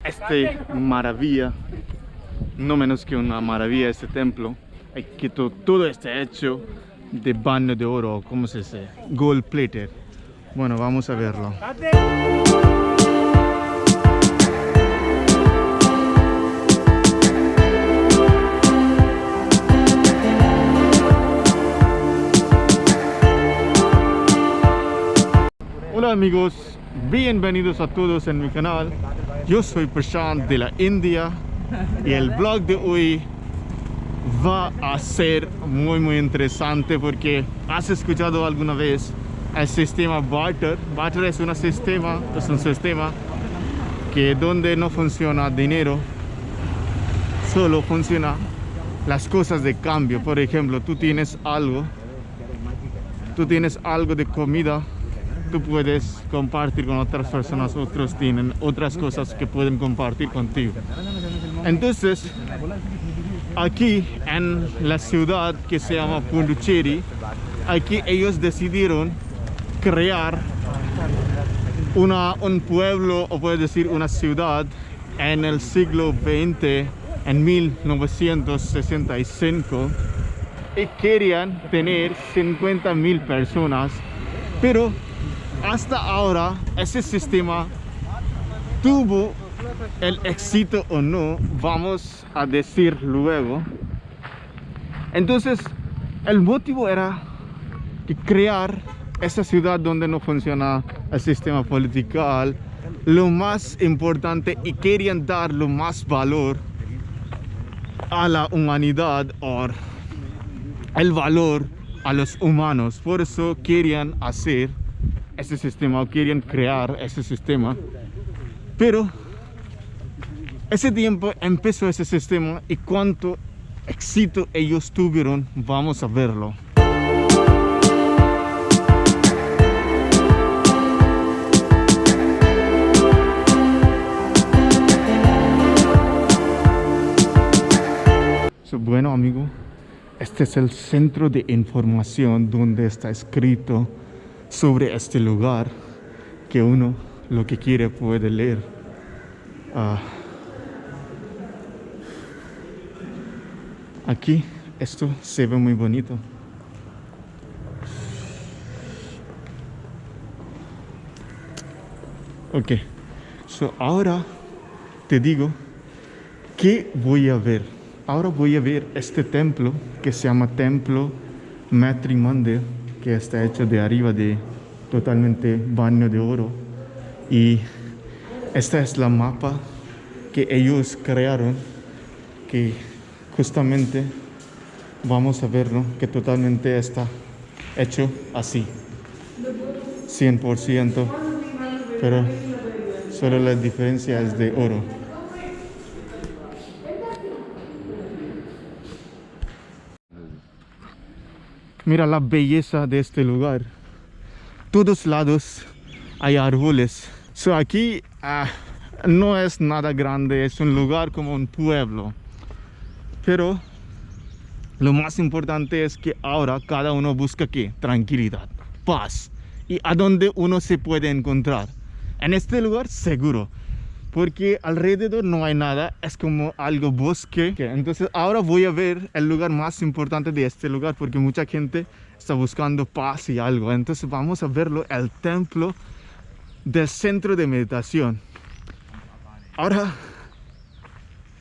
este maravilla, no menos que una maravilla este templo, que todo está hecho de baño de oro, ¿cómo se dice? Gold plated. Bueno, vamos a verlo. Hola amigos, bienvenidos a todos en mi canal. Yo soy Prashant de la India y el vlog de hoy va a ser muy interesante porque has escuchado alguna vez el sistema barter. Barter es un sistema que donde no funciona dinero, solo funciona las cosas de cambio. Por ejemplo, tú tienes algo de comida, tú puedes compartir con otras personas, otros tienen otras cosas que pueden compartir contigo. Entonces, aquí en la ciudad que se llama Pondicherry, aquí ellos decidieron crear un pueblo, o puede decir una ciudad, en el siglo XX, en 1965, y querían tener 50,000 personas, pero hasta ahora ese sistema tuvo el éxito o no, vamos a decir luego. Entonces el motivo era que crear esa ciudad donde no funciona el sistema político, lo más importante, y querían dar lo más valor a la humanidad o el valor a los humanos. Por eso querían hacer ese sistema, o querían crear ese sistema. Pero ese tiempo empezó ese sistema, y cuánto éxito ellos tuvieron, vamos a verlo. Bueno amigo, este es el centro de información donde está escrito sobre este lugar, que uno lo que quiere puede leer. Aquí esto se ve muy bonito. Ok, ahora te digo qué voy a ver. Ahora voy a ver este templo que se llama Templo Matri Mandir, que está hecho de arriba de totalmente baño de oro. Y esta es la mapa que ellos crearon, que justamente vamos a verlo, que totalmente está hecho así, 100%, pero solo la diferencia es de oro. Mira la belleza de este lugar. Todos lados hay árboles. Aquí no es nada grande, es un lugar como un pueblo. Pero lo más importante es que ahora cada uno busca ¿qué? Tranquilidad, paz. ¿Y a dónde uno se puede encontrar? En este lugar seguro, porque alrededor no hay nada, es como algo bosque. Entonces ahora voy a ver el lugar más importante de este lugar, porque mucha gente está buscando paz y algo. Entonces vamos a verlo, el templo del centro de meditación. Ahora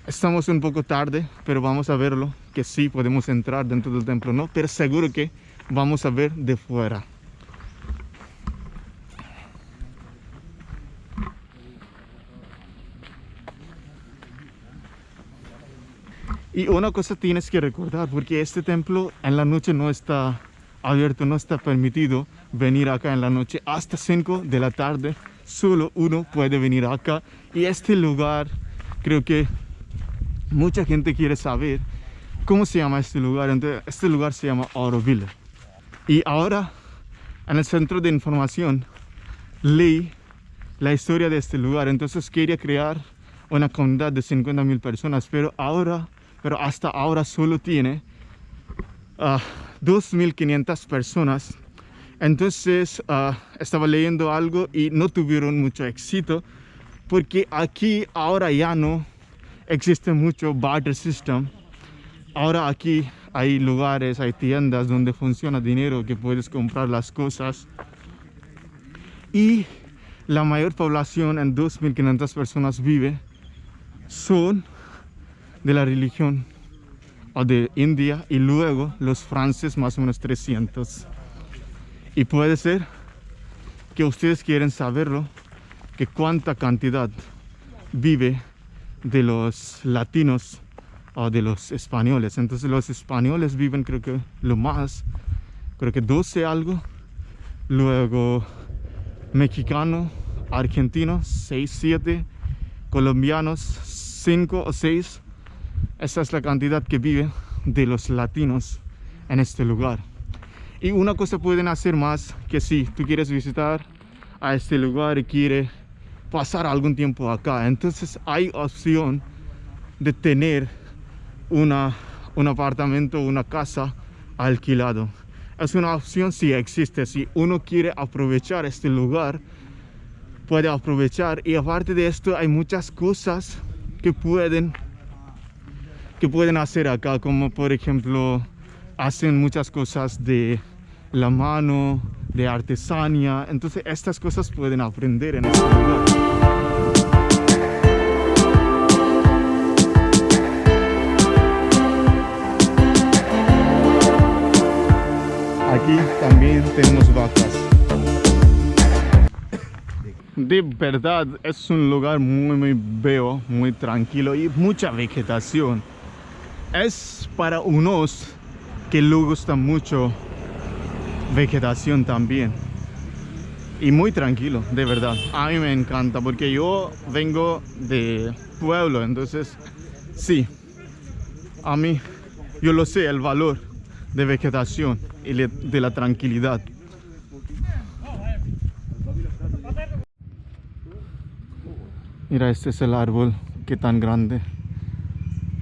estamos un poco tarde, pero vamos a verlo, que sí podemos entrar dentro del templo, no, pero seguro que vamos a ver de fuera. Y una cosa tienes que recordar, porque este templo en la noche no está abierto, no está permitido venir acá en la noche. Hasta 5 de la tarde solo uno puede venir acá. Y este lugar, creo que mucha gente quiere saber cómo se llama este lugar. Entonces, este lugar se llama Auroville. Y ahora en el centro de información leí la historia de este lugar. Entonces quería crear una comunidad de 50,000 personas, pero hasta ahora solo tiene 2,500 personas. Entonces estaba leyendo algo y no tuvieron mucho éxito porque aquí ahora ya no existe mucho barter system. Ahora aquí hay lugares, hay tiendas donde funciona dinero, que puedes comprar las cosas. Y la mayor población, en 2.500 personas vive, son de la religión o de India, y luego los franceses más o menos 300. Y puede ser que ustedes quieren saberlo, que cuánta cantidad vive de los latinos o de los españoles. Entonces los españoles viven, creo que lo más, creo que 12 algo. Luego mexicano, argentino 6, 7, colombianos 5 o 6. Esa es la cantidad que vive de los latinos en este lugar. Y una cosa pueden hacer más, que si tú quieres visitar a este lugar y quieres pasar algún tiempo acá, entonces hay opción de tener un apartamento, una casa alquilado. Es una opción, si existe. Si uno quiere aprovechar este lugar, puede aprovechar. Y aparte de esto, hay muchas cosas que pueden hacer acá, como por ejemplo hacen muchas cosas de la mano, de artesanía. Entonces estas cosas pueden aprender en este lugar. Aquí también tenemos vacas. De verdad es un lugar muy bello, muy tranquilo y mucha vegetación. Es para unos que les gusta mucho vegetación también. Y muy tranquilo, de verdad. A mí me encanta porque yo vengo de pueblo, entonces sí, a mí, yo lo sé, el valor de vegetación y de la tranquilidad. Mira, este es el árbol, qué tan grande.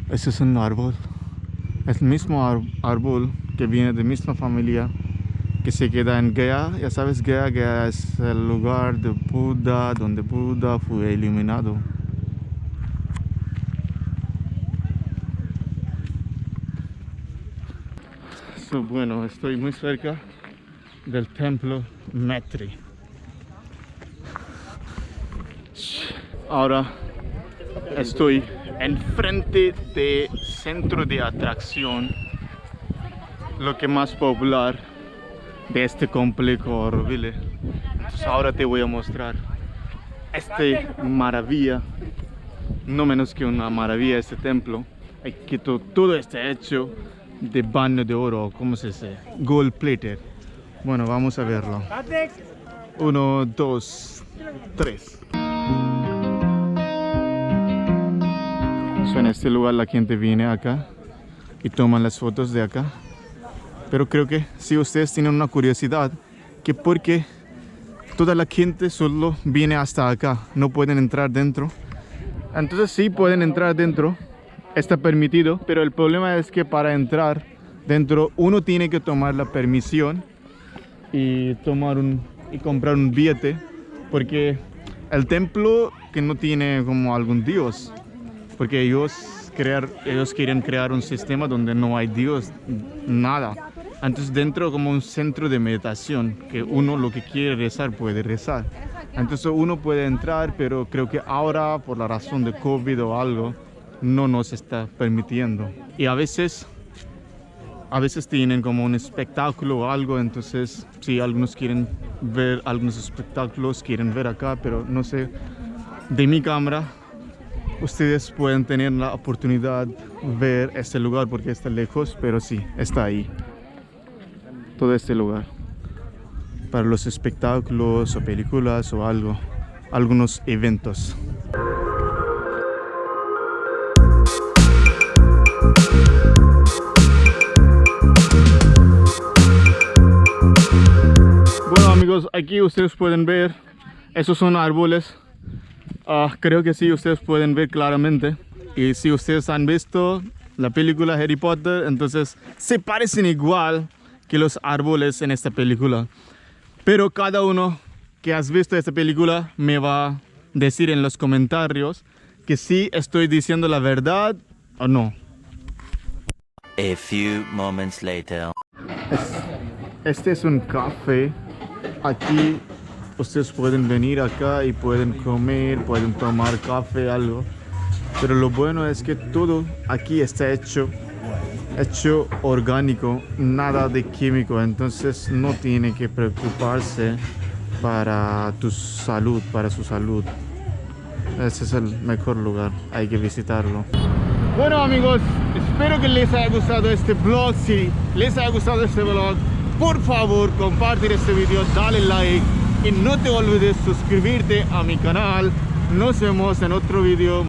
Este es un árbol. Es el mismo árbol que viene de misma familia, que se queda en Gaya. Ya sabes, Gaya es el lugar de Buda, donde Buda fue iluminado. Bueno, estoy muy cerca del templo Metri. Ahora estoy enfrente del centro de atracción, lo que más popular de este complejo Auroville. Entonces ahora te voy a mostrar esta maravilla, no menos que una maravilla, este templo. Que todo está hecho de baño de oro, ¿cómo se dice? Gold plated. Bueno, vamos a verlo. 1, 2, 3. En este lugar la gente viene acá y toman las fotos de acá. Pero creo que si ustedes tienen una curiosidad, que porque toda la gente solo viene hasta acá, no pueden entrar dentro. Entonces sí pueden entrar dentro, está permitido, pero el problema es que para entrar dentro uno tiene que tomar la permisión y comprar un billete, porque el templo que no tiene como algún dios, porque ellos quieren crear un sistema donde no hay dios, nada. Entonces dentro como un centro de meditación, que uno lo que quiere rezar puede rezar. Entonces uno puede entrar, pero creo que ahora por la razón de COVID o algo no nos está permitiendo. Y a veces tienen como un espectáculo o algo, entonces sí, algunos quieren ver algunos espectáculos, quieren ver acá, pero no sé, de mi cámara ustedes pueden tener la oportunidad de ver este lugar porque está lejos, pero sí, está ahí. Todo este lugar para los espectáculos o películas o algo, algunos eventos. Bueno amigos, aquí ustedes pueden ver, esos son árboles. Creo que sí, ustedes pueden ver claramente. Y si ustedes han visto la película Harry Potter, entonces se parecen igual que los árboles en esta película. Pero cada uno que has visto esta película me va a decir en los comentarios que sí estoy diciendo la verdad o no. A few moments later. Este es un café. Aquí ustedes pueden venir acá y pueden comer, pueden tomar café, algo. Pero lo bueno es que todo aquí está hecho orgánico, nada de químico. Entonces no tiene que preocuparse para tu salud, para su salud. Ese es el mejor lugar, hay que visitarlo. Bueno amigos, espero que les haya gustado este vlog. Si les haya gustado este vlog, por favor compartir este video, dale like y no te olvides suscribirte a mi canal. Nos vemos en otro video.